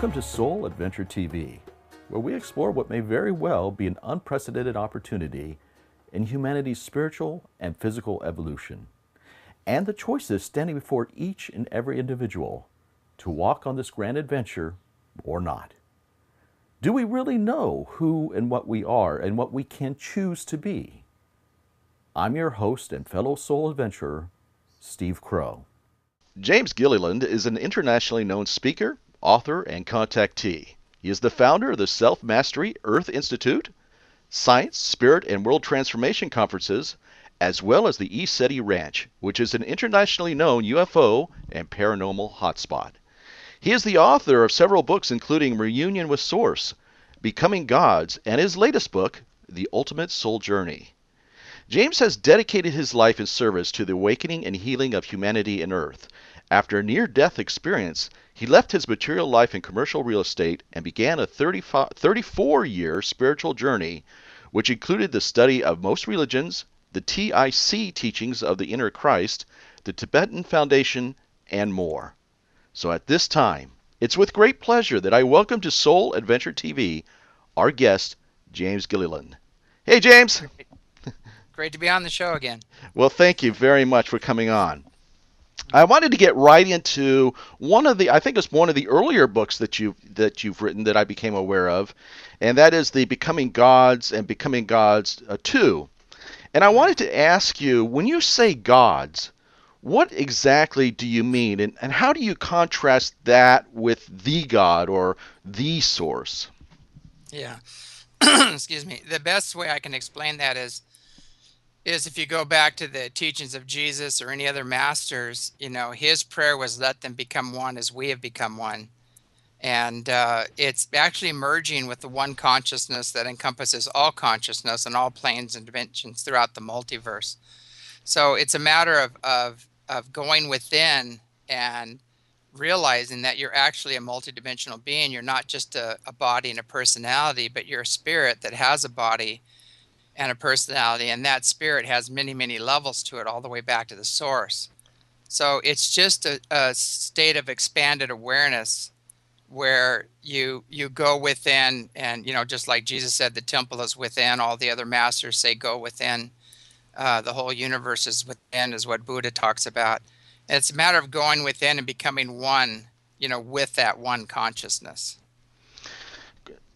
Welcome to Soul Adventure TV, where we explore what may very well be an unprecedented opportunity in humanity's spiritual and physical evolution, and the choices standing before each and every individual to walk on this grand adventure or not. Do we really know who and what we are and what we can choose to be? I'm your host and fellow soul adventurer, Steve Crow. James Gilliland is an internationally known speaker, author, and contactee. He is the founder of the Self-Mastery Earth Institute, Science, Spirit, and World Transformation Conferences, as well as the ECETI Ranch, which is an internationally known UFO and paranormal hotspot. He is the author of several books including Reunion with Source, Becoming Gods, and his latest book, The Ultimate Soul Journey. James has dedicated his life in service to the awakening and healing of humanity and Earth. After a near-death experience, he left his material life in commercial real estate and began a 34-year spiritual journey, which included the study of most religions, the TIC teachings of the Inner Christ, the Tibetan Foundation, and more. So at this time, it's with great pleasure that I welcome to Soul Adventure TV our guest, James Gilliland. Hey, James. Great to be on the show again. Well, thank you very much for coming on. I wanted to get right into I think it's one of the earlier books that you've written that I became aware of, and that is the Becoming Gods and Becoming Gods 2. And I wanted to ask you, when you say gods, what exactly do you mean, and how do you contrast that with the God or the source? Yeah. Excuse me. The best way I can explain that is if you go back to the teachings of Jesus or any other masters, his prayer was, let them become one as we have become one. And it's actually merging with the one consciousness that encompasses all consciousness and all planes and dimensions throughout the multiverse. So it's a matter of going within and realizing that you're actually a multidimensional being. You're not just a body and a personality, but you're a spirit that has a body and a personality, and that spirit has many, many levels to it, all the way back to the source. So it's just a state of expanded awareness where you go within, and just like Jesus said, the temple is within. All the other masters say go within. The whole universe is within, is what Buddha talks about. And it's a matter of going within and becoming one, with that one consciousness.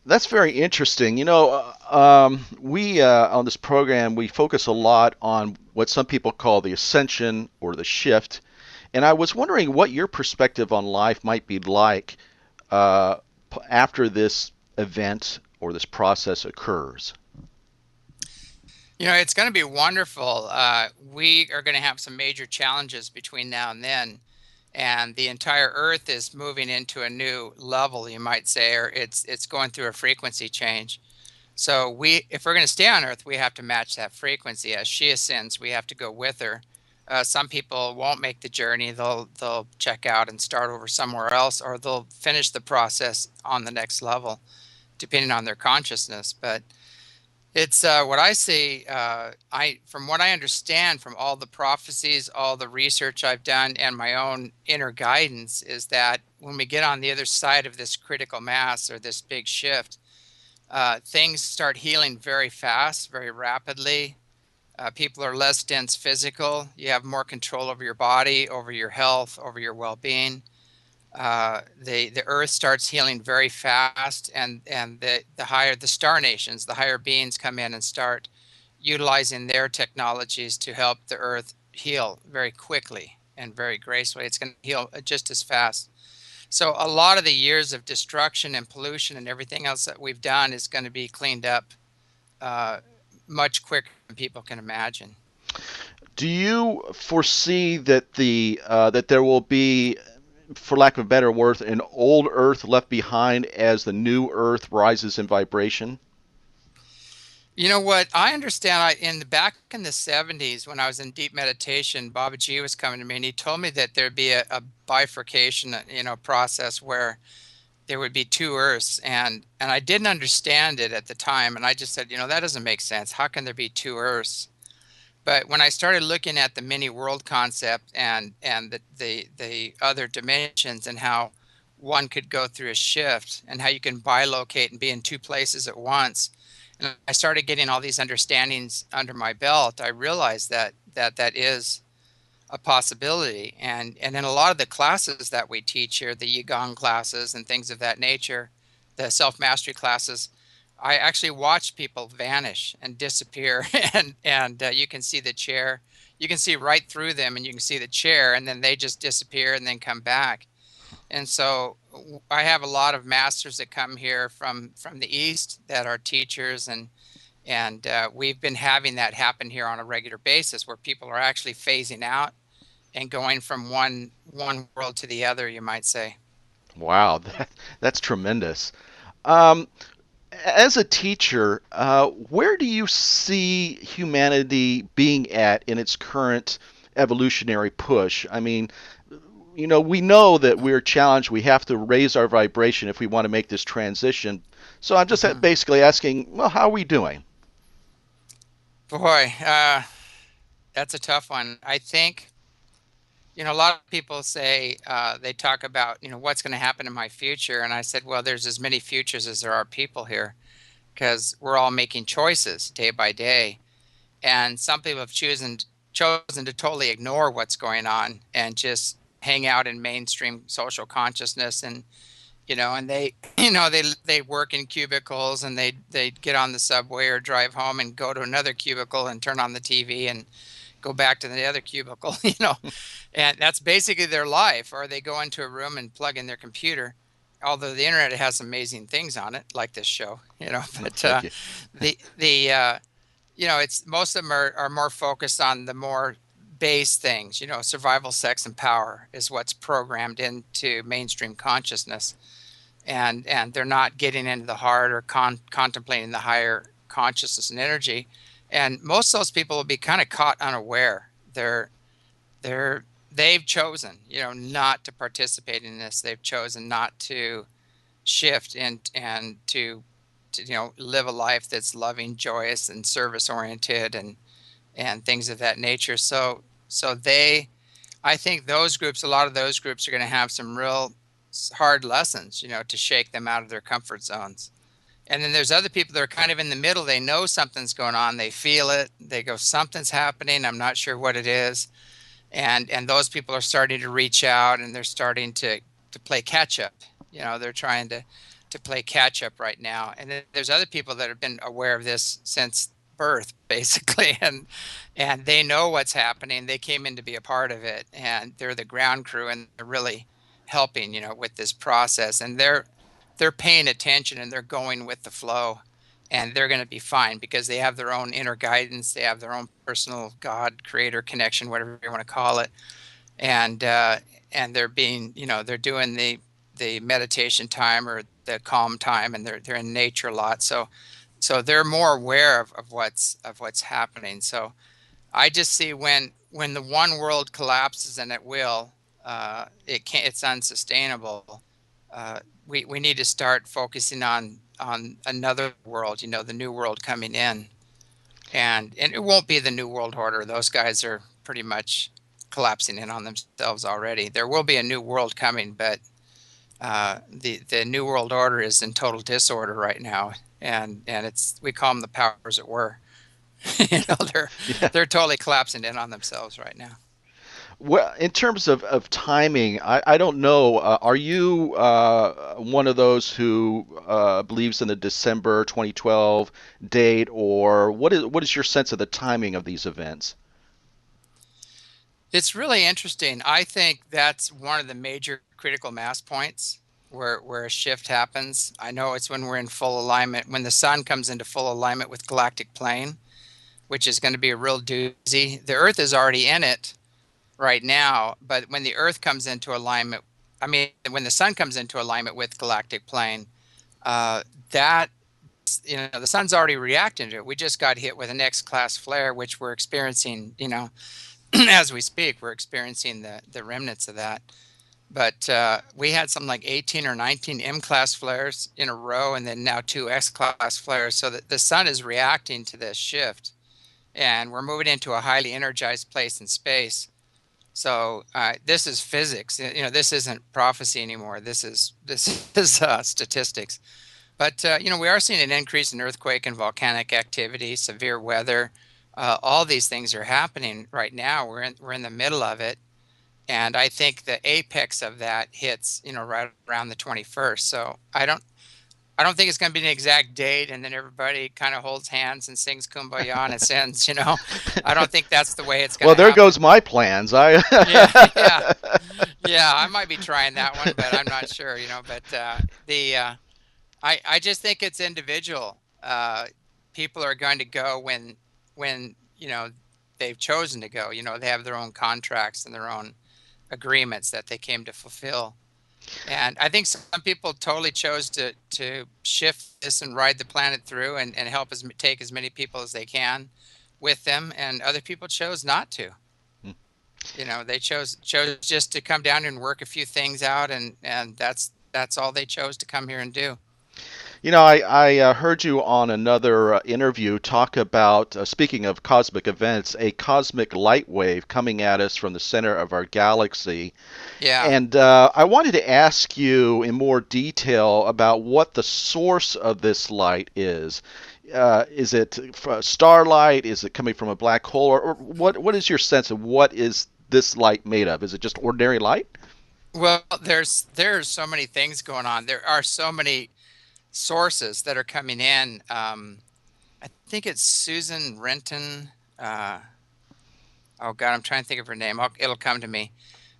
That's very interesting. We on this program, we focus a lot on what some people call the ascension or the shift. And I was wondering what your perspective on life might be like after this event or this process occurs. It's going to be wonderful. We are going to have some major challenges between now and then. And the entire Earth is moving into a new level, you might say, or it's going through a frequency change. So if we're going to stay on Earth, we have to match that frequency. As she ascends, we have to go with her. Some people won't make the journey. They'll check out and start over somewhere else, or they'll finish the process on the next level, depending on their consciousness. But it's what I see, from what I understand from all the prophecies, all the research I've done, and my own inner guidance, is that when we get on the other side of this critical mass or this big shift, things start healing very fast, very rapidly. People are less dense physical. You have more control over your body, over your health, over your well-being. The Earth starts healing very fast, and the star nations, the higher beings, come in and start utilizing their technologies to help the Earth heal very quickly and very gracefully. It's going to heal just as fast. So a lot of the years of destruction and pollution and everything else that we've done is going to be cleaned up much quicker than people can imagine. Do you foresee that that there will be, for lack of a better word, an old Earth left behind as the new Earth rises in vibration? You know what? I understand. Back in the 70s, when I was in deep meditation, Babaji was coming to me, and he told me that there'd be a bifurcation, process where there would be two Earths, and I didn't understand it at the time, and I just said, that doesn't make sense. How can there be two Earths? But when I started looking at the mini world concept and the other dimensions, and how one could go through a shift and how you can bilocate and be in two places at once. And I started getting all these understandings under my belt. I realized that is a possibility. And in a lot of the classes that we teach here, the Yigong classes and things of that nature, the self-mastery classes, I actually watch people vanish and disappear, and you can see the chair, you can see right through them, and you can see the chair, and then they just disappear and then come back. And so I have a lot of masters that come here from the East that are teachers, and we've been having that happen here on a regular basis, where people are actually phasing out and going from one world to the other, you might say. Wow, that's tremendous. Um, as a teacher, where do you see humanity being at in its current evolutionary push? I mean, we know that we're challenged. We have to raise our vibration if we want to make this transition. So I'm just Hmm. basically asking, well, how are we doing? Boy, that's a tough one. I think, a lot of people say, they talk about, what's going to happen in my future. And I said, well, there's as many futures as there are people here, because we're all making choices day by day. And some people have chosen to totally ignore what's going on and just hang out in mainstream social consciousness. And they, they work in cubicles, and they get on the subway or drive home and go to another cubicle and turn on the TV and go back to the other cubicle, and that's basically their life. Or they go into a room and plug in their computer, although the internet has amazing things on it, like this show, but Thank you. the it's most of them are more focused on the more base things. Survival, sex, and power is what's programmed into mainstream consciousness, and they're not getting into the heart or contemplating the higher consciousness and energy. And most of those people will be kind of caught unaware. They've chosen, not to participate in this. They've chosen not to shift and to live a life that's loving, joyous, and service oriented, and things of that nature. So I think a lot of those groups are going to have some real hard lessons, to shake them out of their comfort zones. And then there's other people that are kind of in the middle. They know something's going on. They feel it. They go, something's happening. I'm not sure what it is. And those people are starting to reach out, and they're starting to play catch up. They're trying to play catch up right now. And then there's other people that have been aware of this since birth, basically, and they know what's happening. They came in to be a part of it, and they're the ground crew, and they're really helping, with this process. And they're paying attention, and they're going with the flow, and they're going to be fine because they have their own inner guidance. They have their own personal God creator connection, whatever you want to call it. And they're being, they're doing the meditation time or the calm time, and they're in nature a lot. So they're more aware of what's happening. So I just see when the one world collapses, and it will, it's unsustainable. We need to start focusing on another world, the new world coming in, and it won't be the new world order. Those guys are pretty much collapsing in on themselves already. There will be a new world coming, but the new world order is in total disorder right now, and we call them the powers that were. They're Yeah. they're totally collapsing in on themselves right now. Well, in terms of timing, I don't know. Are you one of those who believes in the December 2012 date, or what is your sense of the timing of these events? It's really interesting. I think that's one of the major critical mass points where a shift happens. I know it's when we're in full alignment, when the sun comes into full alignment with galactic plane, which is going to be a real doozy. The Earth is already in it right now, but when the Earth comes into alignment, I mean, when the sun comes into alignment with galactic plane, that the sun's already reacting to it. We just got hit with an X-class flare, which we're experiencing, as we speak. We're experiencing the remnants of that. But we had something like 18 or 19 M-class flares in a row, and then now 2 X-class flares. So that the sun is reacting to this shift, and we're moving into a highly energized place in space. So this is physics. This isn't prophecy anymore. This is statistics. But we are seeing an increase in earthquake and volcanic activity, severe weather. All these things are happening right now. We're in the middle of it, and I think the apex of that hits, right around the 21st. So I don't think it's going to be an exact date, and then everybody kind of holds hands and sings "Kumbaya" and ascends. I don't think that's the way it's going Well, to there happen. goes my plans. I Yeah, yeah, yeah. I might be trying that one, but I'm not sure. But the I just think it's individual. People are going to go when they've chosen to go. They have their own contracts and their own agreements that they came to fulfill. And I think some people totally chose to shift this and ride the planet through and help take as many people as they can with them, and other people chose not to. They chose just to come down and work a few things out, and that's all they chose to come here and do. I heard you on another interview talk about, speaking of cosmic events, a cosmic light wave coming at us from the center of our galaxy. Yeah. And I wanted to ask you in more detail about what the source of this light is. Is it starlight? Is it coming from a black hole? Or what is your sense of what is this light made of? Is it just ordinary light? Well, there's so many things going on. There are so many sources that are coming in. I think it's Susan Renton. Uh, oh God, I'm trying to think of her name. It'll come to me.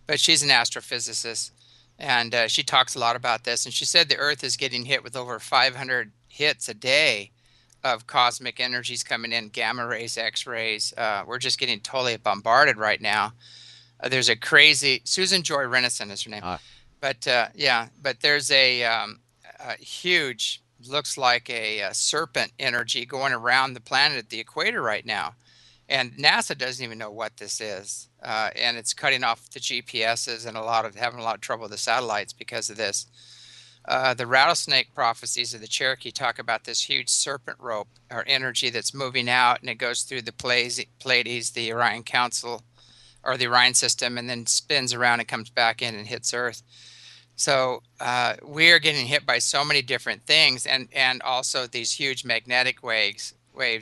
But she's an astrophysicist, and she talks a lot about this. And she said the Earth is getting hit with over 500 hits a day of cosmic energies coming in, gamma rays, X rays. We're just getting totally bombarded right now. There's a crazy Susan Joy Renison is her name, Ah, but yeah, but there's a huge, looks like a serpent energy going around the planet at the equator right now, and NASA doesn't even know what this is, and it's cutting off the GPSs and having a lot of trouble with the satellites because of this. The rattlesnake prophecies of the Cherokee talk about this huge serpent rope or energy that's moving out, and it goes through the Pleiades, the Orion Council, or the Orion system, and then spins around and comes back in and hits Earth. So we are getting hit by so many different things, and also these huge magnetic waves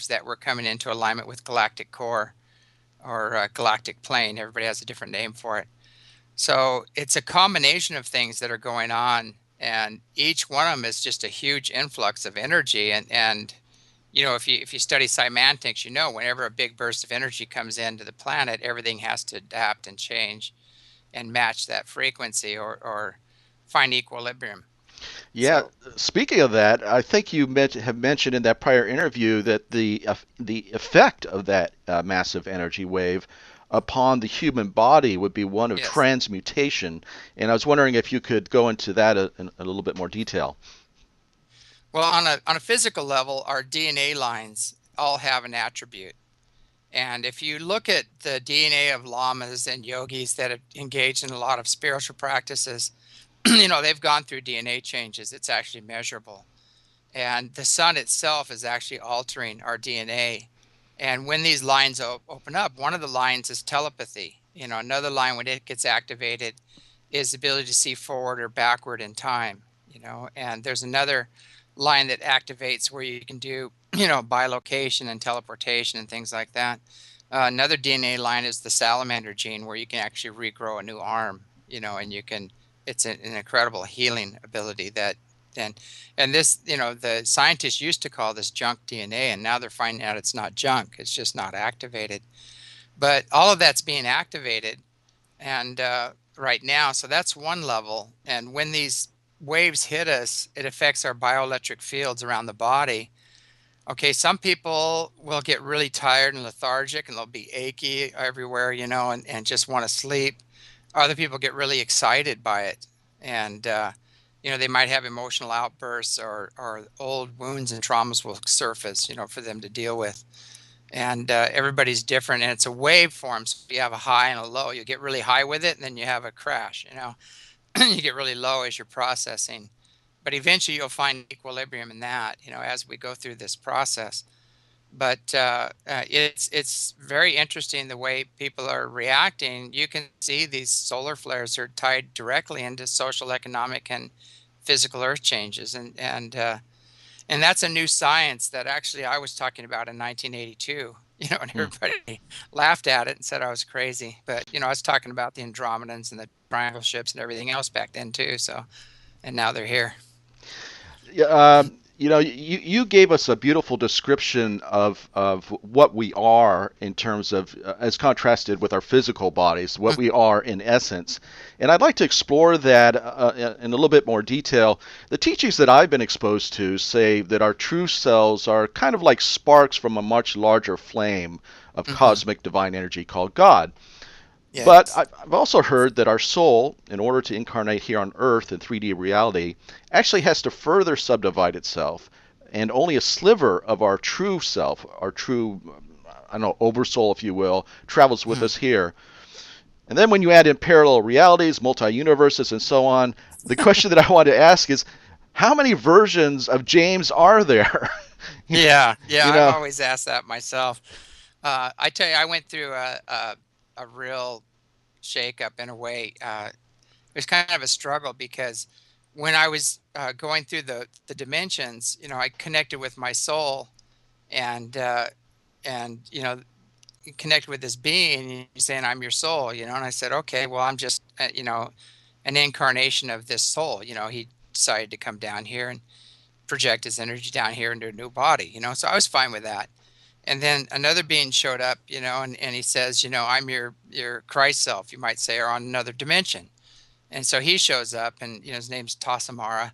that were coming into alignment with galactic core or galactic plane. Everybody has a different name for it. So it's a combination of things that are going on, and each one of them is just a huge influx of energy. And if you study semantics, whenever a big burst of energy comes into the planet, everything has to adapt and change and match that frequency or find equilibrium. yeah. So Speaking of that, I think you have mentioned in that prior interview that the effect of that massive energy wave upon the human body would be one of yes. transmutation. And I was wondering if you could go into that in a little bit more detail. Well, on a physical level, our DNA lines all have an attribute. And if you look at the DNA of lamas and yogis that have engaged in a lot of spiritual practices, they've gone through DNA changes. It's actually measurable. And the sun itself is actually altering our DNA. And when these lines open up, one of the lines is telepathy. Another line, when it gets activated, is the ability to see forward or backward in time. And there's another line that activates where you can do, bilocation and teleportation and things like that. Another DNA line is the salamander gene, where you can actually regrow a new arm, and it's an incredible healing ability and this, the scientists used to call this junk DNA, and now they're finding out it's not junk, it's just not activated. But all of that's being activated, and right now, so that's one level. And when these waves hit us, it affects our bioelectric fields around the body. Okay, some people will get really tired and lethargic, and they'll be achy everywhere, and just want to sleep. Other people get really excited by it, and they might have emotional outbursts, or old wounds and traumas will surface, for them to deal with. And everybody's different, and it's a waveform. So you have a high and a low. You get really high with it, and then you have a crash. You get really low as you're processing, but eventually you'll find equilibrium in that. As we go through this process. But it's very interesting the way people are reacting. You can see these solar flares are tied directly into social, economic, and physical earth changes, and that's a new science that actually I was talking about in 1982. And Hmm. everybody laughed at it and said I was crazy. But I was talking about the Andromedans and the triangle ships and everything else back then too. So, and now they're here. Yeah, you gave us a beautiful description of what we are in terms of, as contrasted with our physical bodies, what we are in essence. And I'd like to explore that in a little bit more detail. The teachings that I've been exposed to say that our true selves are kind of like sparks from a much larger flame of Hmm. cosmic divine energy called God. But Yes. I've also heard that our soul, in order to incarnate here on Earth in 3D reality, actually has to further subdivide itself, and only a sliver of our true self, our true, I don't know, oversoul, if you will, travels with Hmm. us here. And then when you add in parallel realities, multi-universes, and so on, the question that I want to ask is, how many versions of James are there? Yeah. Yeah. you I've know, always asked that myself. I tell you, I went through a real shakeup in a way. It was kind of a struggle because when I was going through the dimensions, I connected with my soul, and connected with this being. And he's saying, "I'm your soul," and I said, "Okay, well, I'm just an incarnation of this soul." He decided to come down here and project his energy down here into a new body. So I was fine with that. And then another being showed up, and he says, "I'm your Christ self, you might say, or on another dimension." And so he shows up, and his name's Tassamara.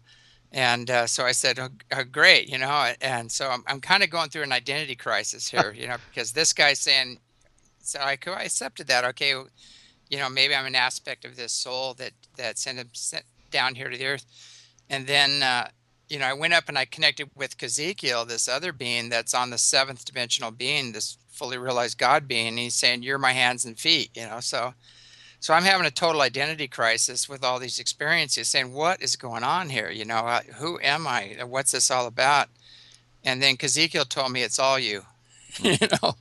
And so I said, oh, great, and so I'm kind of going through an identity crisis here, because this guy's saying, so I accepted that. Okay, maybe I'm an aspect of this soul that sent down here to the earth. And then I went up and I connected with Ezekiel, this other being that's on the seventh dimensional being, this fully realized God being. And he's saying, "You're my hands and feet," so I'm having a total identity crisis with all these experiences, saying, "What is going on here? Who am I? What's this all about?" And then Ezekiel told me it's all you, you Mhm. know.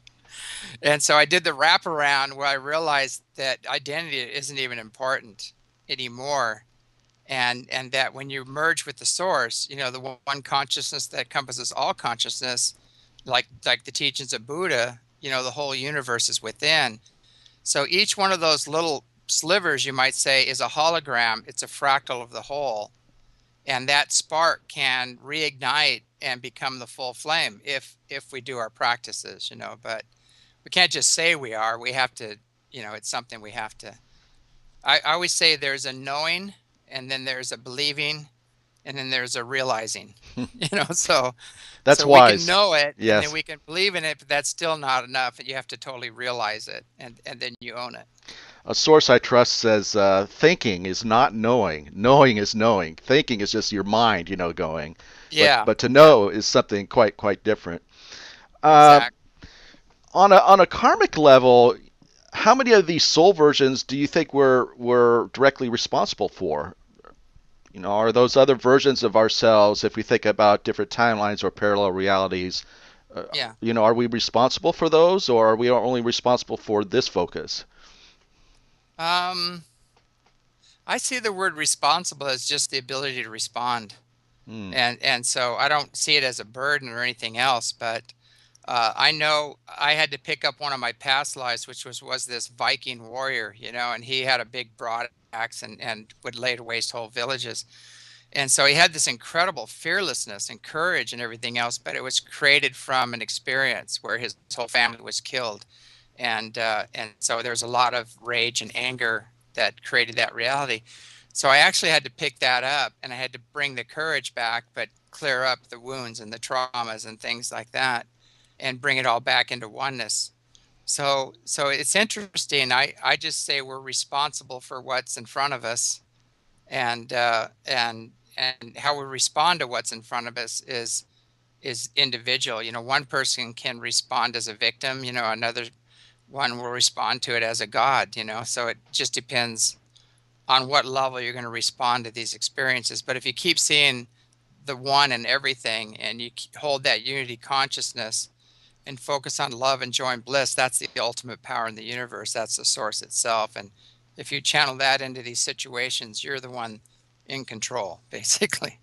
And so I did the wraparound where I realized that identity isn't even important anymore, and that when you merge with the source, the one consciousness that encompasses all consciousness, like the teachings of Buddha, the whole universe is within. So each one of those little slivers, you might say, is a hologram. It's a fractal of the whole. And that spark can reignite and become the full flame if we do our practices, but we can't just say we are. We have to, it's something we have to. I always say there's a knowing, and then there's a believing, and then there's a realizing. So That's we can wise. know it, and then Yes. we can believe in it, but that's still not enough. You have to totally realize it, and then you own it. A source I trust says thinking is not knowing. Knowing is knowing. Thinking is just your mind, going. But Yeah, to yeah, know is something quite different. Uh, exactly. on a karmic level, how many of these soul versions do you think we're directly responsible for? Are those other versions of ourselves, if we think about different timelines or parallel realities, uh, Yeah. are we responsible for those, or are we only responsible for this focus? Um, I see the word responsible as just the ability to respond. Hmm. And so I don't see it as a burden or anything else, but I know I had to pick up one of my past lives, which was this Viking warrior, and he had a big broad axe and would lay to waste whole villages. And so he had this incredible fearlessness and courage and everything else, but it was created from an experience where his whole family was killed. And so there's a lot of rage and anger that created that reality. So I actually had to pick that up, and I had to bring the courage back, but clear up the wounds and the traumas and things like that, and bring it all back into oneness. So it's interesting. I just say we're responsible for what's in front of us, and how we respond to what's in front of us is individual. One person can respond as a victim, another one will respond to it as a god, so it just depends on what level you're going to respond to these experiences. But if you keep seeing the one in everything, and you hold that unity consciousness, and focus on love and joy and bliss, that's the ultimate power in the universe. That's the source itself. And if you channel that into these situations, you're the one in control, basically.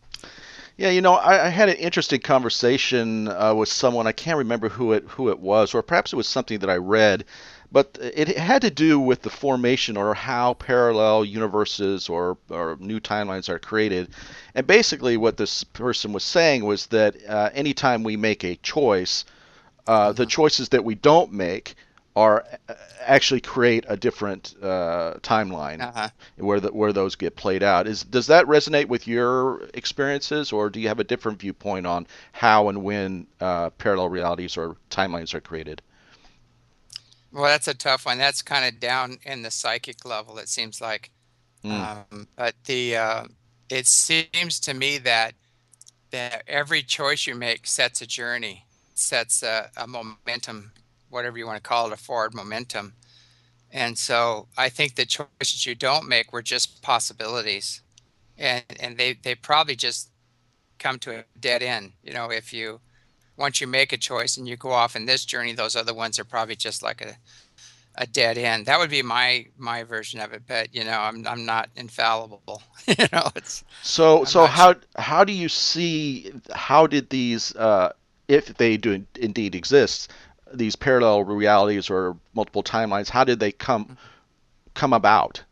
Yeah, I had an interesting conversation with someone. I can't remember who it was, or perhaps it was something that I read, but it had to do with the formation or how parallel universes or new timelines are created. And basically, what this person was saying was that anytime we make a choice, the choices that we don't make are actually create a different timeline Uh-huh. where those get played out. Does that resonate with your experiences, or do you have a different viewpoint on how and when parallel realities or timelines are created? Well, that's a tough one. That's kind of down in the psychic level, it seems like. Mm, But it seems to me that every choice you make sets a journey, sets a momentum, whatever you want to call it, a forward momentum. And so I think the choices you don't make were just possibilities, and they probably just come to a dead end. If you once you make a choice and you go off in this journey, those other ones are probably just like a dead end. That would be my version of it. But I'm not infallible. It's I'm so not sure. how do you see how did these if they do indeed exist, these parallel realities or multiple timelines, how did they come about?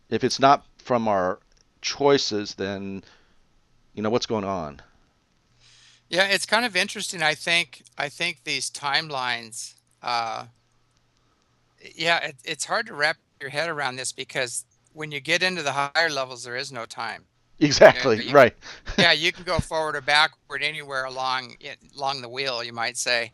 If it's not from our choices, then what's going on? Yeah, it's kind of interesting. I think these timelines. Uh, yeah, it's hard to wrap your head around this because when you get into the higher levels, there is no time. Exactly, You can, right. yeah, you can go forward or backward anywhere along the wheel, you might say.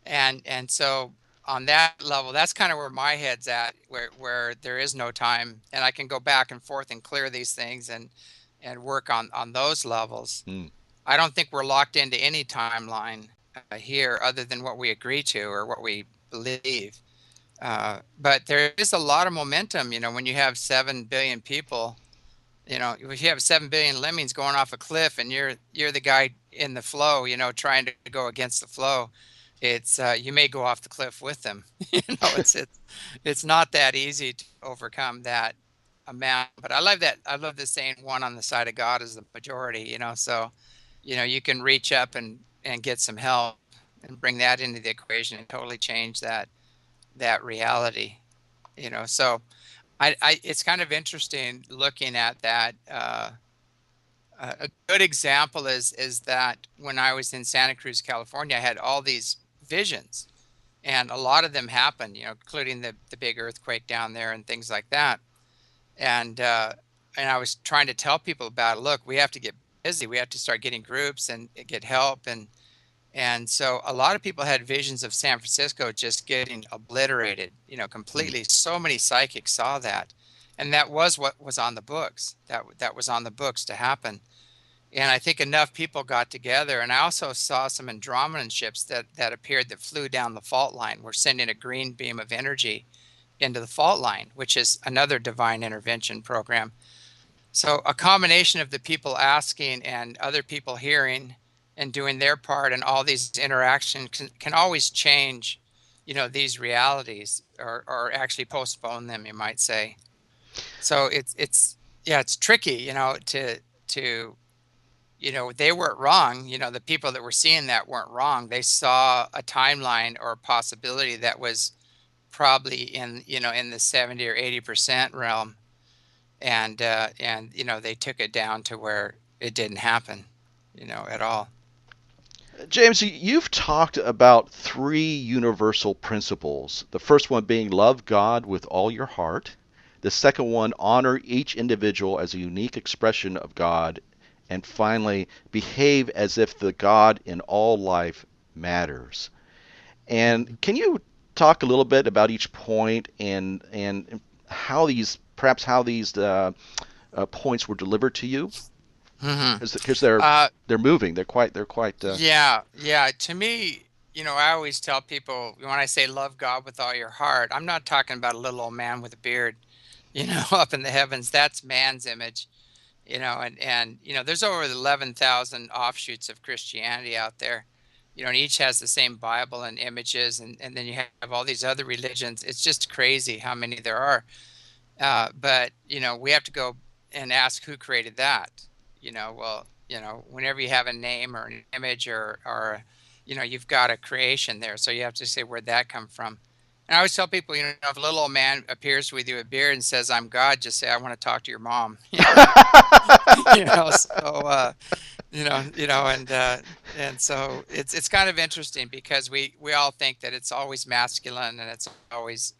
And so on that level, that's kind of where my head's at, where there is no time, and I can go back and forth and clear these things and work on those levels. Mm. I don't think we're locked into any timeline here other than what we agree to or what we believe. But there is a lot of momentum, when you have 7 billion people, if you have 7 billion lemmings going off a cliff and you're the guy in the flow, trying to go against the flow, it's you may go off the cliff with them. It's not that easy to overcome that amount. But I love the saying, one on the side of God is the majority, so you can reach up and get some help and bring that into the equation and totally change that reality. So it's kind of interesting looking at that. A good example is that when I was in Santa Cruz, California, I had all these visions, and a lot of them happened, including the big earthquake down there and things like that. And I was trying to tell people about it. Look, we have to get busy. We have to start getting groups and get help. And so a lot of people had visions of San Francisco just getting obliterated, Mm. completely. So many psychics saw that. And that was what was on the books. That was on the books to happen. And I think enough people got together. And I also saw some Andromedan ships that appeared that flew down the fault line. We're sending a green beam of energy into the fault line, which is another divine intervention program. So a combination of the people asking and other people hearing and doing their part, and all these interactions can always change, these realities, or actually postpone them, you might say. So it's yeah, it's tricky, to they weren't wrong. The people that were seeing that weren't wrong. They saw a timeline or a possibility that was probably in the 70 or 80% realm, and they took it down to where it didn't happen, at all. James, you've talked about three universal principles. The first one being love God with all your heart. The second one, honor each individual as a unique expression of God. And finally, behave as if the God in all life matters. And can you talk a little bit about each point and how these points were delivered to you? Hmm. Because uh they're moving. They're quite. yeah, to me, I always tell people, when I say love God with all your heart, I'm not talking about a little old man with a beard, up in the heavens. That's man's image. And there's over 11,000 offshoots of Christianity out there. and each has the same Bible and images, and then you have all these other religions. It's just crazy how many there are. But we have to go and ask who created that. Well, whenever you have a name or an image or you've got a creation there, so you have to say where'd that come from. And I always tell people, if a little old man appears with you with a beard and says, "I'm God," just say, "I want to talk to your mom." So and so it's kind of interesting because we all think that it's always masculine and it's always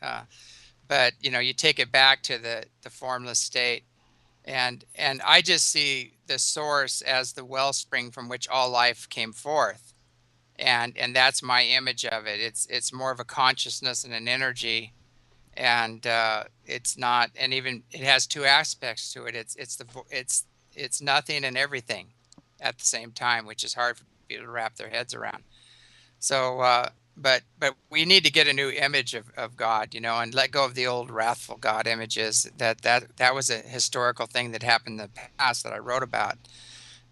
but you take it back to the formless state, and I just see the source as the wellspring from which all life came forth, and that's my image of it. It's more of a consciousness and an energy, and it's not, and even it has two aspects to it. It's nothing and everything at the same time, which is hard for people to wrap their heads around. So but we need to get a new image of God, and let go of the old wrathful God images. That was a historical thing that happened in the past that I wrote about.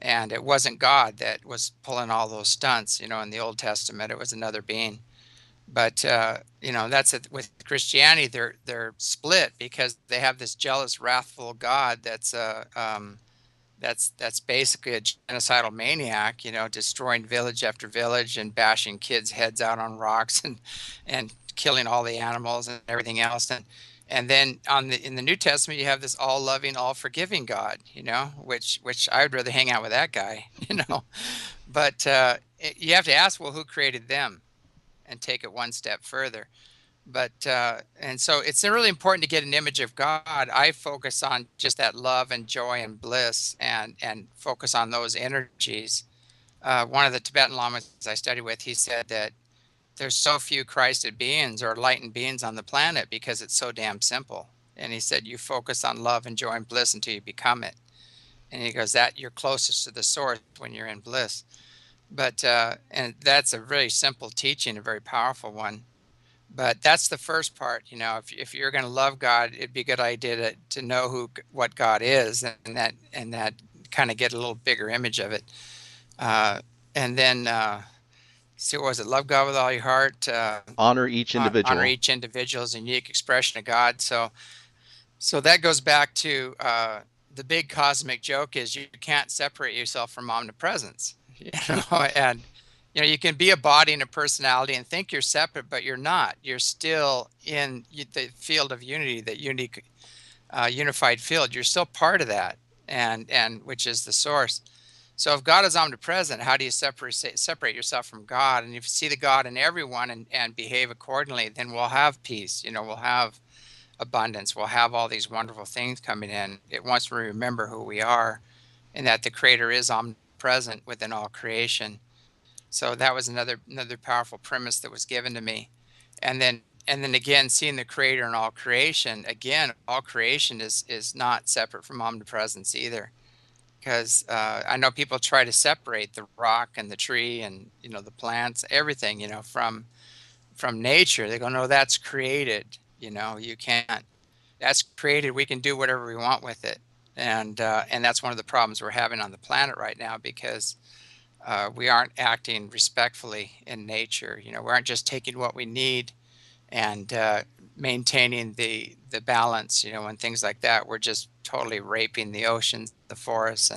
And it wasn't God that was pulling all those stunts, in the Old Testament. It was another being. But that's it. With Christianity, they're split because they have this jealous, wrathful God that's basically a genocidal maniac, destroying village after village and bashing kids' heads out on rocks and killing all the animals and everything else. And then in the New Testament, you have this all-loving, all-forgiving God, which I would rather hang out with that guy, But you have to ask, well, who created them, and take it one step further. But and so it's really important to get an image of God. I focus on just that love and joy and bliss, and focus on those energies. One of the Tibetan lamas I studied with, he said that there's so few Christed beings or enlightened beings on the planet because it's so damn simple. And he said, you focus on love and joy and bliss until you become it. And he goes, that you're closest to the source when you're in bliss. But and that's a very simple teaching, a very powerful one. But that's the first part. If you're going to love God, it'd be a good idea to know what God is, and that kind of get a little bigger image of it. And then see, what was it? Love God with all your heart. Honor each individual. Honor each individual as a unique expression of God. So that goes back to the big cosmic joke is you can't separate yourself from omnipresence. And you can be a body and a personality and think you're separate, but you're not. You're still in the field of unity, that unique, unified field. You're still part of that, and which is the source. So if God is omnipresent, how do you separate yourself from God? And if you see the God in everyone and behave accordingly, then we'll have peace. We'll have abundance. We'll have all these wonderful things coming in. Once we remember who we are, and that the Creator is omnipresent within all creation. So that was another powerful premise that was given to me. And then again, seeing the Creator in all creation. Again, all creation is not separate from omnipresence either. Because I know people try to separate the rock and the tree and the plants, everything from nature. They go, no, that's created. You can't. That's created. We can do whatever we want with it, and that's one of the problems we're having on the planet right now, because we aren't acting respectfully in nature. We aren't just taking what we need and maintaining the balance, and things like that. We're just totally raping the oceans, the forests,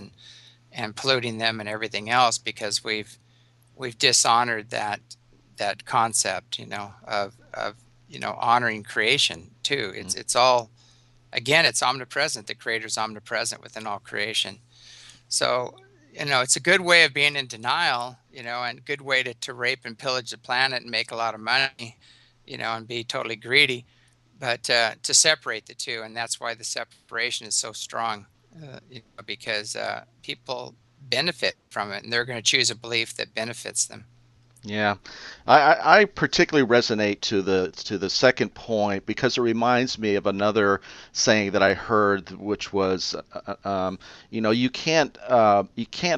and polluting them and everything else, because we've dishonored that concept, of honoring creation too. It's all, again, it's omnipresent. The Creator's omnipresent within all creation. So it's a good way of being in denial, and a good way to rape and pillage the planet and make a lot of money, and be totally greedy. But to separate the two, and that's why the separation is so strong, because people benefit from it, and they're going to choose a belief that benefits them. Yeah, I particularly resonate to the second point, because it reminds me of another saying that I heard, which was, you can't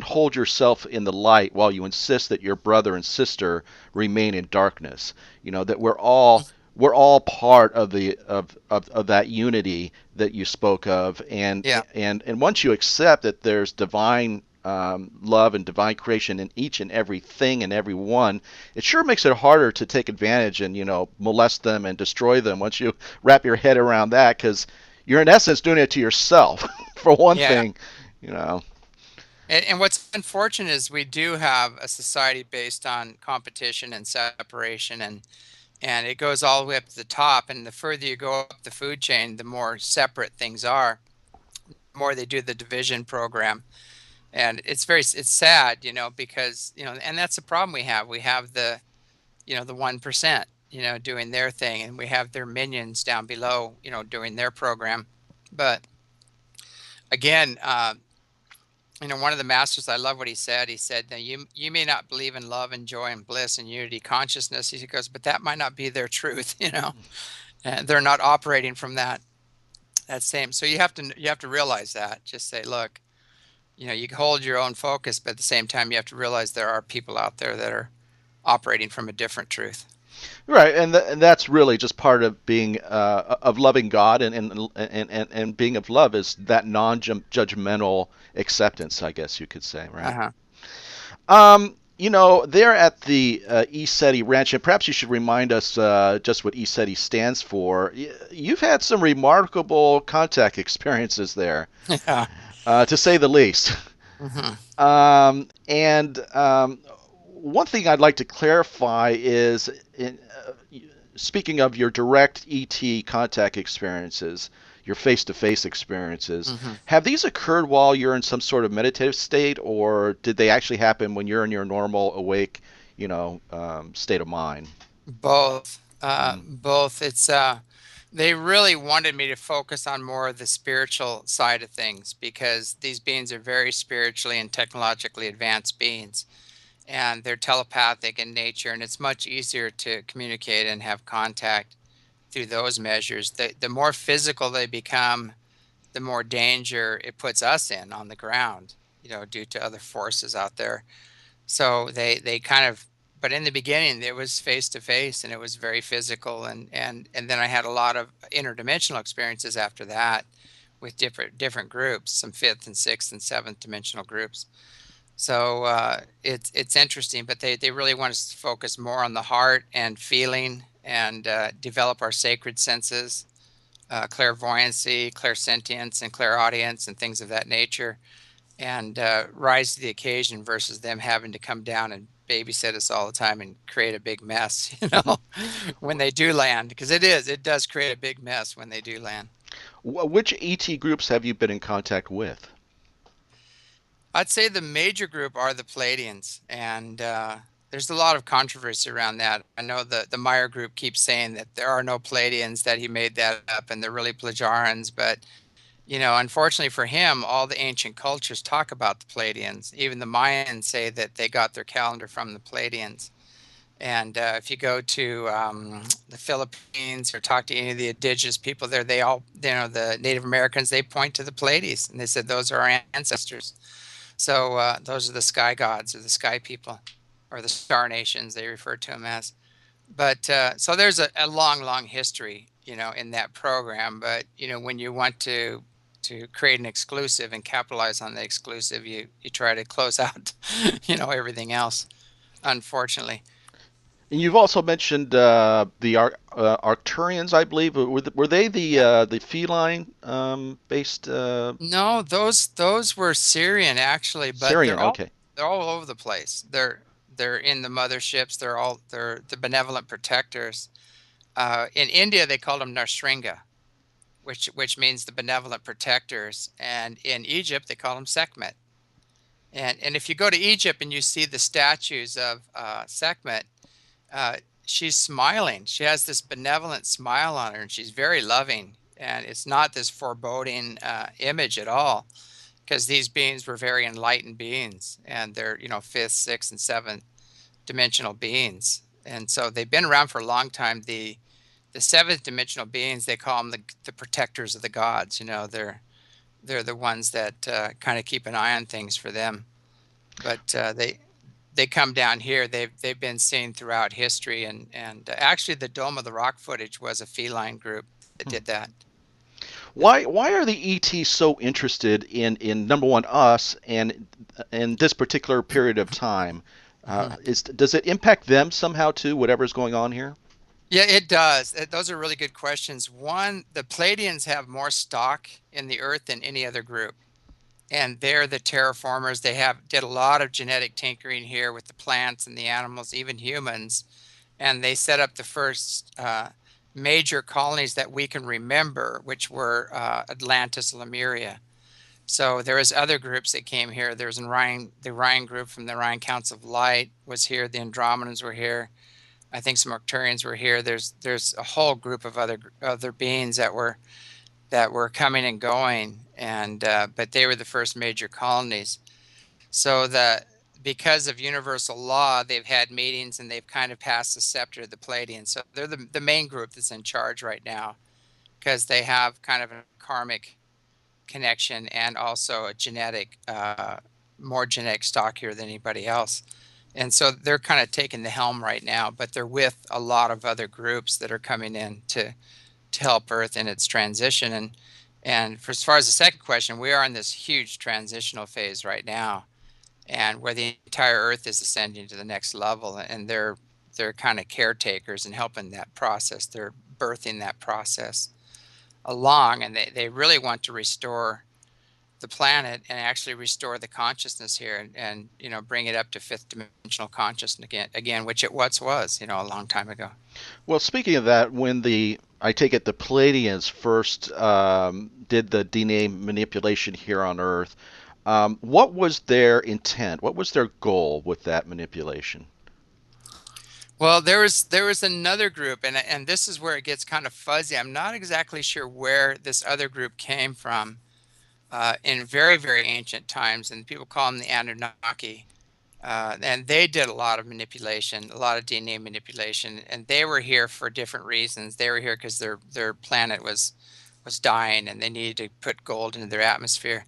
hold yourself in the light while you insist that your brother and sister remain in darkness. That we're all part of that unity that you spoke of, and Yeah. and once you accept that there's divine love and divine creation in each and every thing and every one, it sure makes it harder to take advantage and, molest them and destroy them once you wrap your head around that, because you're in essence doing it to yourself, for one Yeah. thing, you know. And what's unfortunate is we do have a society based on competition and separation, and it goes all the way up to the top. And the further you go up the food chain, the more separate things are, the more they do the division program. And it's sad, because, and that's the problem we have. We have the 1%, doing their thing, and we have their minions down below, doing their program. But again, one of the masters, I love what he said. He said, "Now you may not believe in love and joy and bliss and unity consciousness." He goes, "But that might not be their truth, and they're not operating from that same." So you have to realize that. Just say, look, you can hold your own focus, but at the same time, you have to realize there are people out there that are operating from a different truth. Right, and that's really just part of being of loving God, and being of love is that non-judgmental acceptance, I guess you could say, right? Uh-huh. There at the ECETI Ranch, and perhaps you should remind us just what ECETI stands for. You've had some remarkable contact experiences there, Yeah. to say the least. Hmm. And one thing I'd like to clarify is, speaking of your direct ET contact experiences, your face-to-face experiences, Hmm. have these occurred while you're in some sort of meditative state, or did they actually happen when you're in your normal awake, state of mind? Both. Mm. Both. They really wanted me to focus on more of the spiritual side of things, because these beings are very spiritually and technologically advanced beings, and they're telepathic in nature, and it's much easier to communicate and have contact through those measures. The more physical they become, the more danger it puts us in on the ground, due to other forces out there. So they kind of, but in the beginning it was face to face, and it was very physical, and then I had a lot of interdimensional experiences after that with different groups, some fifth and sixth and seventh dimensional groups. So it's interesting, but they really want us to focus more on the heart and feeling, and develop our sacred senses, clairvoyancy, clairsentience, and clairaudience, and things of that nature, and rise to the occasion versus them having to come down and babysit us all the time and create a big mess, when they do land, because it does create a big mess when they do land. Which ET groups have you been in contact with? I'd say the major group are the Palladians, and there's a lot of controversy around that. I know the Meyer group keeps saying that there are no Palladians, that he made that up, and they're really Plagiarians. But unfortunately for him, all the ancient cultures talk about the Palladians. Even the Mayans say that they got their calendar from the Palladians. And if you go to the Philippines or talk to any of the indigenous people there, they all, the Native Americans, they point to the Pleiades, and they said those are our ancestors. So those are the sky gods, or the sky people, or the star nations, they refer to them as. But so there's a long, long history, in that program. But when you want to create an exclusive and capitalize on the exclusive, you try to close out, everything else, unfortunately. And you've also mentioned the Arcturians, I believe. Were they Yeah. the feline based No, those were Syrian actually, but Syrian? Okay. they're all over the place. They're in the motherships. They're the benevolent protectors. In India, they called them Narsringa, which means the benevolent protectors, and in Egypt they call them Sekhmet. And if you go to Egypt and you see the statues of Sekhmet, uh, she's smiling. She has this benevolent smile on her, and she's very loving. And it's not this foreboding image at all, because these beings were very enlightened beings, and they're fifth, sixth, and seventh dimensional beings, and so they've been around for a long time. The seventh dimensional beings, they call them the protectors of the gods. They're the ones that kind of keep an eye on things for them. But they come down here. They've been seen throughout history, and actually the Dome of the Rock footage was a feline group that Hmm. did that. Why are the ETs so interested in number one us and in this particular period of time? Mhm. Does it impact them somehow too? Whatever's going on here? Yeah, it does. Those are really good questions. One, the Pleiadians have more stock in the Earth than any other group, and they're the terraformers. They have did a lot of genetic tinkering here with the plants and the animals, even humans, and they set up the first major colonies that we can remember, which were Atlantis, Lemuria. So there was other groups that came here. There was the Orion group from the Orion Counts of Light was here. The Andromedans were here. I think some Arcturians were here. There's a whole group of other beings that were coming and going, and but they were the first major colonies. So because of universal law, they've had meetings and they've kind of passed the scepter to the Pleiadians. So they're the main group that's in charge right now because they have kind of a karmic connection and also a more genetic stock here than anybody else. And so they're kind of taking the helm right now, but they're with a lot of other groups that are coming in to help Earth in its transition. And for as far as the second question, we are in this huge transitional phase right now, and where the entire Earth is ascending to the next level, and they're kind of caretakers and helping that process. They're birthing that process along, and they really want to restore the planet and actually restore the consciousness here and bring it up to fifth dimensional consciousness again, which it once was, a long time ago. Well, speaking of that, I take it the Palladians first did the DNA manipulation here on Earth. What was their intent? What was their goal with that manipulation? Well, there was another group, and this is where it gets kind of fuzzy. I'm not exactly sure where this other group came from in very, very ancient times, and people call them the Anunnaki. And they did a lot of manipulation, a lot of DNA manipulation, and they were here for different reasons. They were here because their planet was dying, and they needed to put gold into their atmosphere.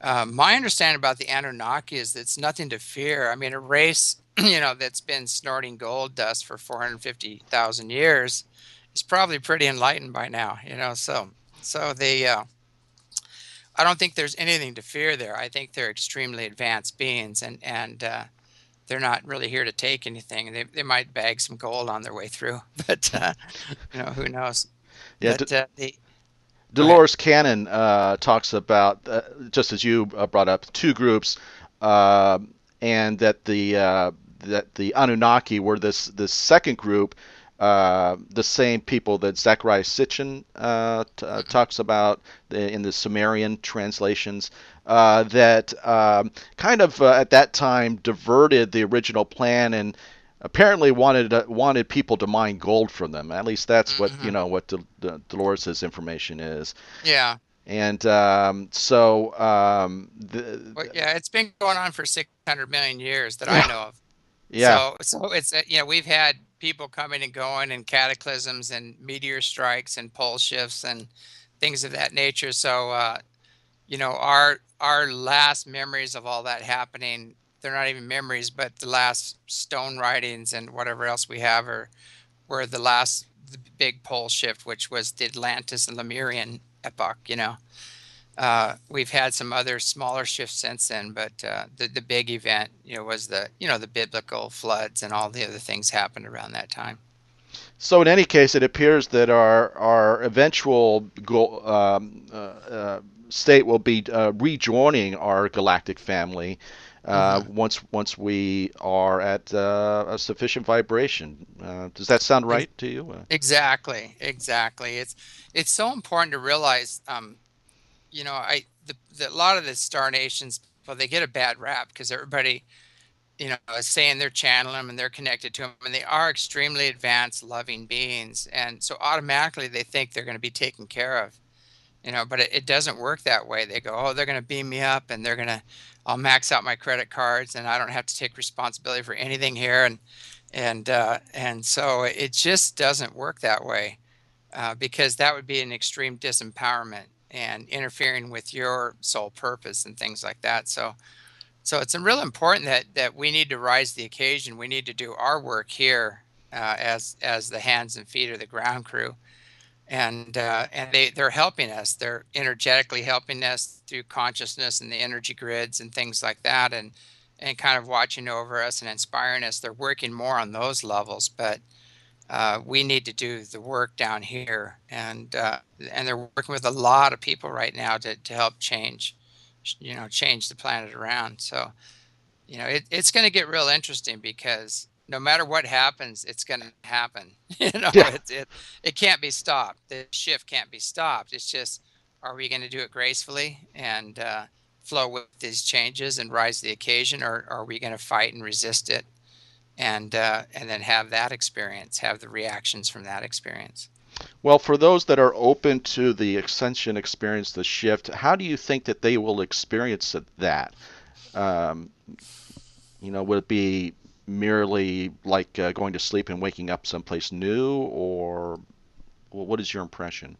My understanding about the Anunnaki is that it's nothing to fear. I mean, a race, that's been snorting gold dust for 450,000 years is probably pretty enlightened by now, So they, I don't think there's anything to fear there. I think they're extremely advanced beings, and they're not really here to take anything. They might bag some gold on their way through, but who knows? Yeah, But go ahead. Dolores Cannon talks about, just as you brought up, two groups, uh, and that the Anunnaki were this second group, the same people that Zechariah Sitchin talks about in the Sumerian translations, that kind of at that time diverted the original plan and apparently wanted people to mine gold from them. At least that's what Hmm. Dolores's information is. Yeah. And Well, yeah, it's been going on for 600 million years that I yeah, know of. yeah. So it's we've had people coming and going and cataclysms and meteor strikes and pole shifts and things of that nature. So our last memories of all that happening, they're not even memories, but the last stone writings and whatever else we have were the big pole shift, which was the Atlantis and Lemurian epoch. We've had some other smaller shifts since then, but the big event, was the biblical floods and all the other things happened around that time. So in any case, it appears that our eventual state will be rejoining our galactic family Hmm. once we are at a sufficient vibration. Does that sound right to you? Exactly, exactly. It's so important to realize, a lot of the star nations, well, they get a bad rap because everybody, is saying they're channeling them and they're connected to them, and they are extremely advanced, loving beings, and so automatically they think they're going to be taken care of. But it doesn't work that way. They go, oh, they're going to beam me up, and I'll max out my credit cards, and I don't have to take responsibility for anything here, and so it just doesn't work that way, because that would be an extreme disempowerment and interfering with your sole purpose and things like that. So it's real important that we need to rise to the occasion. We need to do our work here, as the hands and feet of the ground crew, and they're helping us. They're energetically helping us through consciousness and the energy grids and things like that, and kind of watching over us and inspiring us. They're working more on those levels, but we need to do the work down here, and they're working with a lot of people right now to help change the planet around. So it's going to get real interesting, because no matter what happens, it's going to happen. Yeah. It can't be stopped. The shift can't be stopped. It's just, are we going to do it gracefully and flow with these changes and rise to the occasion, or are we going to fight and resist it, and then have that experience, have the reactions from that experience? Well, for those that are open to the ascension experience, the shift, how do you think that they will experience that? Um, would it be merely like going to sleep and waking up someplace new, or well, what is your impression?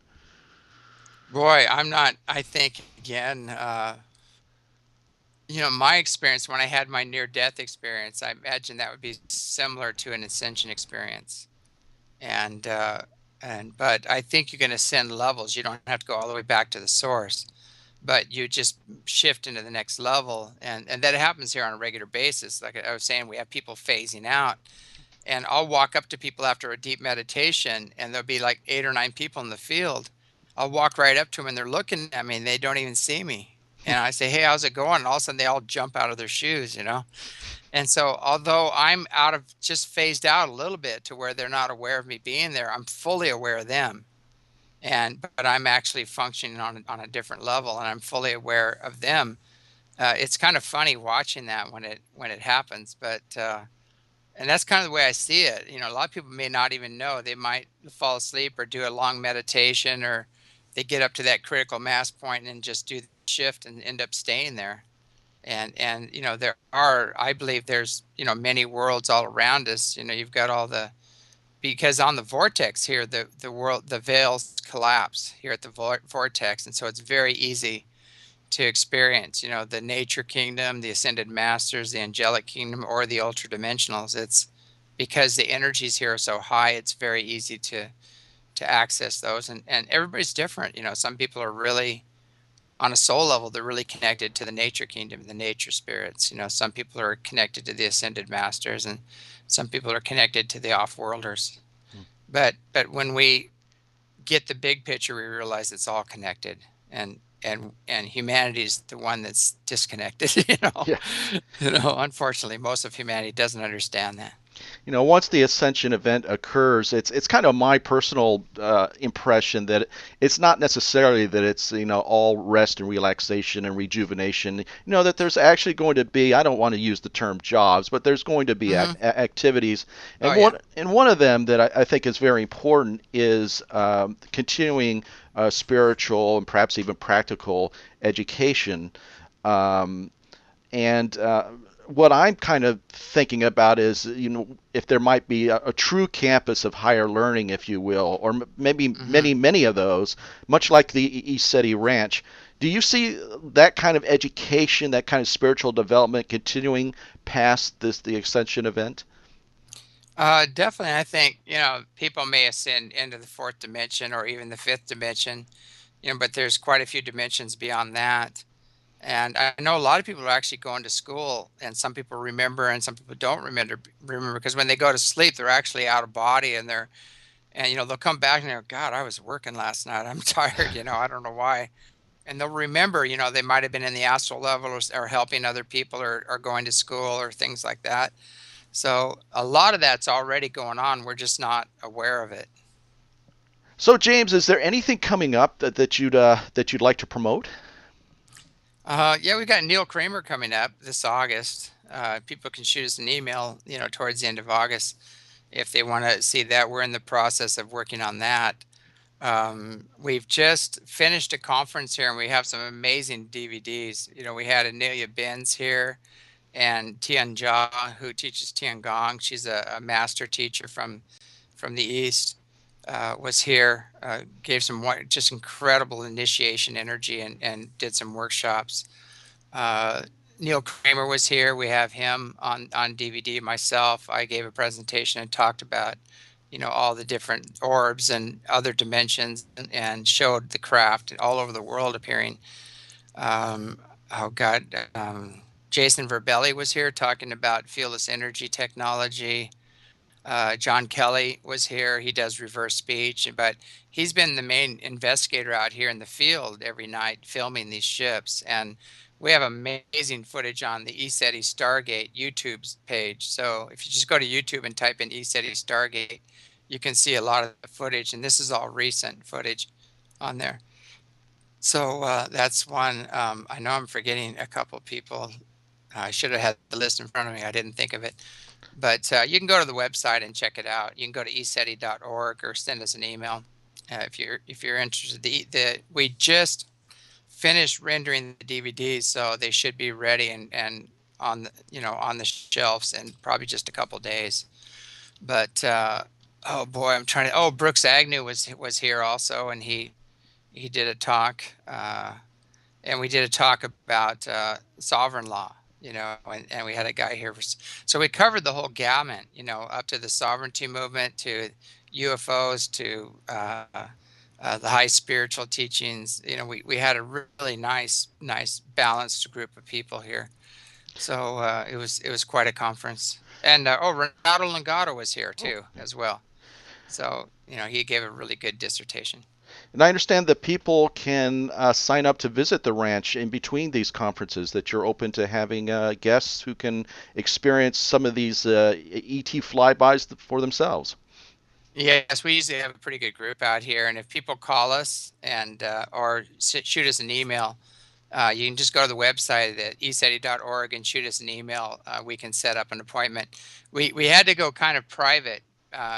Boy, I'm not. I think again. My experience when I had my near death experience, I imagine that would be similar to an ascension experience. And but I think you can ascend levels. You don't have to go all the way back to the source, but you just shift into the next level, and that happens here on a regular basis. Like I was saying, we have people phasing out, and I'll walk up to people after a deep meditation, and there'll be like 8 or 9 people in the field. I'll walk right up to them, and they're looking at me, and they don't even see me. And I say, "Hey, how's it going?" And all of a sudden, they all jump out of their shoes. And so, although I'm just phased out a little bit to where they're not aware of me being there, I'm fully aware of them. But I'm actually functioning on a different level, and I'm fully aware of them. It's kind of funny watching that when it happens, but and that's kind of the way I see it. A lot of people may not even know. They might fall asleep or do a long meditation, or they get up to that critical mass point and just do the shift and end up staying there. And I believe there's many worlds all around us. You've got because on the vortex here, the veils collapse here at the vortex, and so it's very easy to experience, the nature kingdom, the ascended masters, the angelic kingdom, or the ultra dimensionals. It's because the energies here are so high, it's very easy to access those. And everybody's different. Some people are really, on a soul level, they're really connected to the nature kingdom, the nature spirits. Some people are connected to the ascended masters, and some people are connected to the off-worlders. But when we get the big picture, we realize it's all connected, and humanity is the one that's disconnected. Yeah. Unfortunately, most of humanity doesn't understand that. Once the ascension event occurs, it's kind of my personal impression that it's not necessarily that it's all rest and relaxation and rejuvenation. That there's actually going to be, I don't want to use the term jobs, but there's going to be Hmm. activities, Oh and yeah. one of them that I think is very important is continuing spiritual and perhaps even practical education. Um, and what I'm kind of thinking about is, if there might be a true campus of higher learning, if you will, or maybe Hmm. many of those, much like the East City Ranch. Do you see that kind of education, that kind of spiritual development continuing past the Ascension event? Definitely. I think, people may ascend into the fourth dimension or even the fifth dimension, but there's quite a few dimensions beyond that. And I know a lot of people are actually going to school, and some people remember and some people don't remember, because when they go to sleep, they're actually out of body, and they'll come back and they'll, God, I was working last night. I'm tired, I don't know why. And they'll remember, they might have been in the astral level, or helping other people, or going to school or things like that. So a lot of that's already going on. We're just not aware of it. So, James, is there anything coming up that you'd like to promote? Yeah, we've got Neil Kramer coming up this August. People can shoot us an email, towards the end of August if they want to see that. We're in the process of working on that. We've just finished a conference here, and we have some amazing DVDs. We had Anelia Benz here, and Tian Jia, who teaches Tiangong. She's a master teacher from the East, was here, gave some just incredible initiation energy, and did some workshops. Uh, Neil Kramer was here. We have him on DVD. Myself, I gave a presentation and talked about all the different orbs and other dimensions, and showed the craft all over the world appearing. Oh God, Jason Verbelli was here talking about fieldless energy technology. John Kelly was here. He does reverse speech, but he's been the main investigator out here in the field every night filming these ships. And we have amazing footage on the ECETI Stargate YouTube page. So if you just go to YouTube and type in ECETI Stargate, you can see a lot of the footage. And this is all recent footage on there. So that's one. I know I'm forgetting a couple people. I should have had the list in front of me. I didn't think of it. But you can go to the website and check it out. You can go to eceti.org or send us an email if you're interested. We just finished rendering the DVDs, so they should be ready and on the on the shelves in probably just a couple days. But oh boy, I'm trying to. Oh, Brooks Agnew was here also, and he did a talk, and we did a talk about sovereign law. And we had a guy here. So we covered the whole gamut, up to the sovereignty movement, to UFOs, to the high spiritual teachings. We had a really nice balanced group of people here. So it was quite a conference. And Renato Longato was here too, as well. So he gave a really good dissertation. And I understand that people can sign up to visit the ranch in between these conferences, that you're open to having guests who can experience some of these ET flybys for themselves. Yes, we usually have a pretty good group out here. And if people call us and or shoot us an email, you can just go to the website at eceti.org and shoot us an email. We can set up an appointment. We had to go kind of private,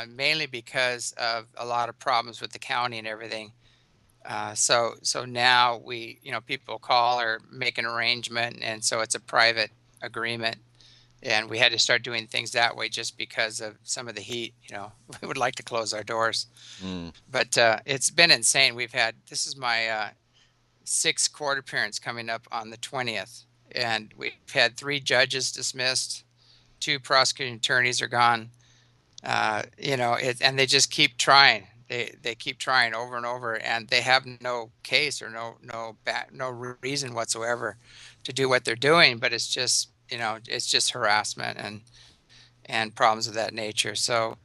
mainly because of a lot of problems with the county and everything. So now people call or make an arrangement, and so it's a private agreement. And we had to start doing things that way just because of some of the heat. We would like to close our doors, but it's been insane. This is my 6th court appearance coming up on the 20th, and we've had 3 judges dismissed, 2 prosecuting attorneys are gone. And they just keep trying. They keep trying over and over, and they have no case or no reason whatsoever to do what they're doing. But it's just harassment and problems of that nature. So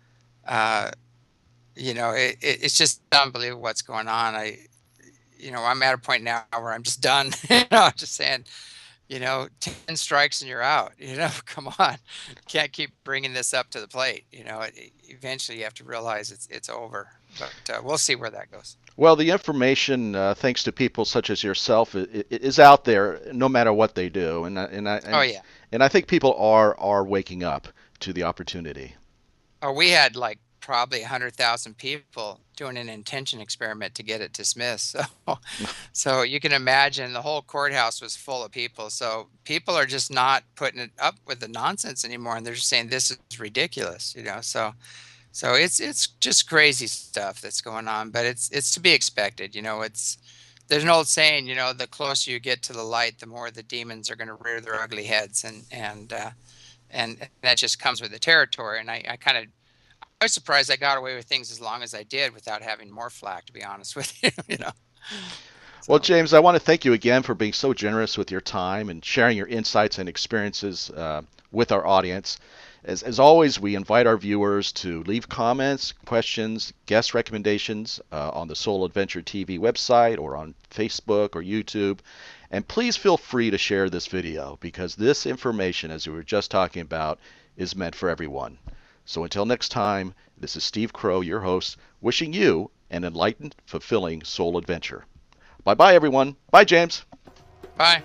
it's just unbelievable what's going on. I'm at a point now where I'm just done. I'm just saying, 10 strikes and you're out. Come on. You can't keep bringing this up to the plate. Eventually you have to realize it's over. But we'll see where that goes. Well, the information, thanks to people such as yourself, is out there no matter what they do. And I think people are waking up to the opportunity. Oh, we had probably 100,000 people doing an intention experiment to get it dismissed. So you can imagine the whole courthouse was full of people. So people are just not putting it up with the nonsense anymore, and they're just saying this is ridiculous. So it's just crazy stuff that's going on, but it's to be expected. There's an old saying, the closer you get to the light, the more the demons are going to rear their ugly heads, and that just comes with the territory. And I was surprised I got away with things as long as I did without having more flack, to be honest with you. Well, James, I want to thank you again for being so generous with your time and sharing your insights and experiences with our audience. As always, we invite our viewers to leave comments, questions, guest recommendations on the Soul Adventure TV website or on Facebook or YouTube. And please feel free to share this video, because this information, as we were just talking about, is meant for everyone. So until next time, this is Steve Crow, your host, wishing you an enlightened, fulfilling soul adventure. Bye-bye, everyone. Bye, James. Bye.